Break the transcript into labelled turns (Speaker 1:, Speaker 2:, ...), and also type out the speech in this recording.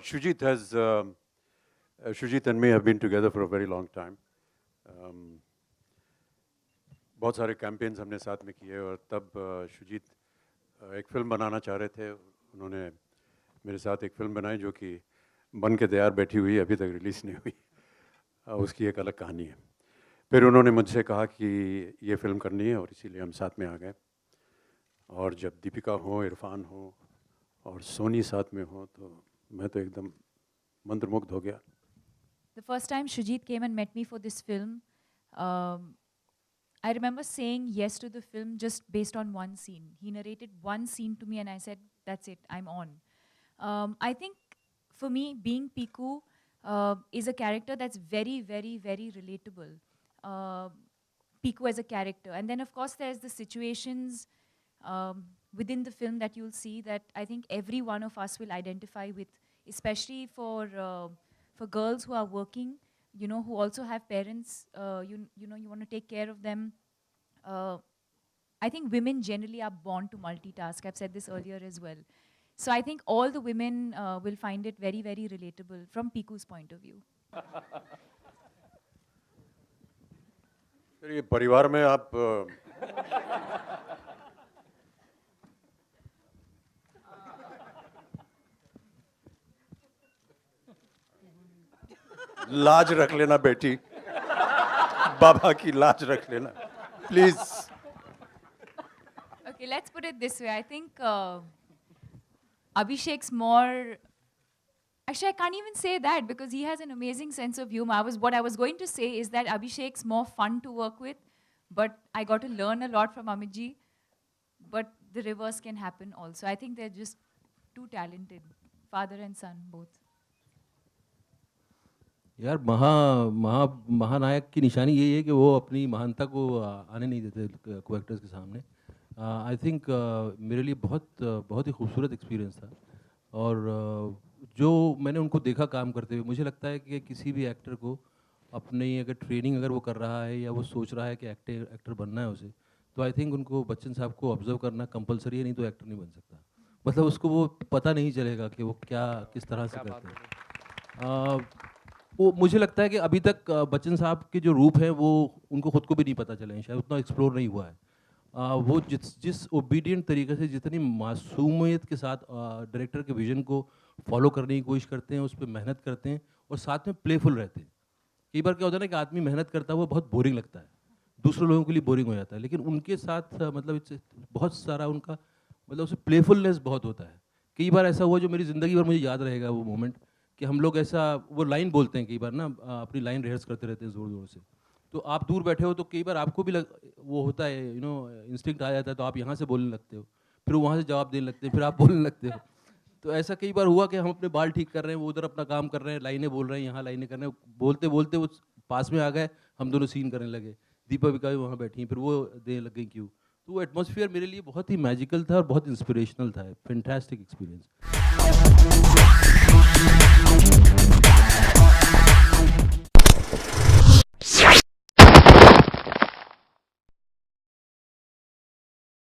Speaker 1: Shujit and me have been together for a very long time. बहुत सारे campaigns हमने साथ में किए और तब शुजीत एक फ़िल्म बनाना चाह रहे थे. उन्होंने मेरे साथ एक फ़िल्म बनाई जो कि बन के तैयार बैठी हुई, अभी तक रिलीज़ नहीं हुई. उसकी एक अलग कहानी है. फिर उन्होंने मुझसे कहा कि ये फ़िल्म करनी है और इसीलिए हम साथ में आ गए. और जब दीपिका हो, इरफान हो और सोनी साथ में हो तो मैं तो एकदम मंत्रमुग्ध हो गया.
Speaker 2: The first time Shujit came and met me for this film, I remember saying yes to the film just based on one scene. He narrated one scene to me and I said, that's it, I'm on. I think for me, being Piku is a character that's very, very, very relatable. Piku as a character. And then of course there's the situations within the film that you'll see that I think every one of us will identify with, especially for girls who are working, you know, who also have parents, you know, you want to take care of them. I think women generally are born to multitask. I've said this earlier as well. So I think all the women will find it very, very relatable from Piku's point of view.
Speaker 1: फिर ये परिवार में आप लाज रख लेना बेटी, बाबा की लाज रख लेना, please.
Speaker 2: Okay, let's put it this way. I think Abhishek's more. Actually, I can't even say that because he has an amazing sense of humor. What I was going to say is that Abhishek's more fun to work with, but I got to learn a lot from Amit ji. But the reverse can happen also. I think they're just too talented, father and son both.
Speaker 3: यार महानायक की निशानी यही है कि वो अपनी महानता को आने नहीं देते को एक्टर्स के सामने. आई थिंक मेरे लिए बहुत ही खूबसूरत एक्सपीरियंस था. और जो मैंने उनको देखा काम करते हुए, मुझे लगता है कि किसी भी एक्टर को अपनी अगर ट्रेनिंग अगर वो कर रहा है या वो सोच रहा है कि एक्टर बनना है उसे, तो आई थिंक उनको बच्चन साहब को ऑब्जर्व करना कंपलसरी है, नहीं तो एक्टर नहीं बन सकता. मतलब उसको वो पता नहीं चलेगा कि वो किस तरह से करते हैं. वो मुझे लगता है कि अभी तक बच्चन साहब के जो रूप हैं वो उनको खुद को भी नहीं पता चले हैं, शायद उतना एक्सप्लोर नहीं हुआ है. वो जिस ओबीडियंट तरीके से, जितनी मासूमियत के साथ डायरेक्टर के विजन को फॉलो करने की कोशिश करते हैं, उस पर मेहनत करते हैं और साथ में प्लेफुल रहते हैं. कई बार क्या होता है ना कि आदमी मेहनत करता है वो बहुत बोरिंग लगता है, दूसरे लोगों के लिए बोरिंग हो जाता है, लेकिन उनके साथ मतलब बहुत सारा उनका मतलब उसमें प्लेफुलनेस बहुत होता है. कई बार ऐसा हुआ जो मेरी ज़िंदगी भर मुझे याद रहेगा वो मोमेंट, कि हम लोग ऐसा वो लाइन बोलते हैं कई बार ना, अपनी लाइन रिहर्स करते रहते हैं ज़ोर ज़ोर से. तो आप दूर बैठे हो तो कई बार आपको भी वो होता है, यू नो, इंस्टिंक्ट आ जाता है, तो आप यहाँ से बोलने लगते हो, फिर वहाँ से जवाब देने लगते हैं, फिर आप बोलने लगते हो. तो ऐसा कई बार हुआ कि हम अपने बाल ठीक कर रहे हैं, वो उधर अपना काम कर रहे हैं, लाइनें बोल रहे हैं, यहाँ लाइनें कर रहे हैं, बोलते बोलते वो पास में आ गए, हम दोनों सीन करने लगे. दीपिका भी वहाँ बैठी, फिर वो देने लग गई क्यों. तो वो एटमॉस्फेयर मेरे लिए बहुत ही मैजिकल था और बहुत इंस्पिरेशनल था. Fantastic experience.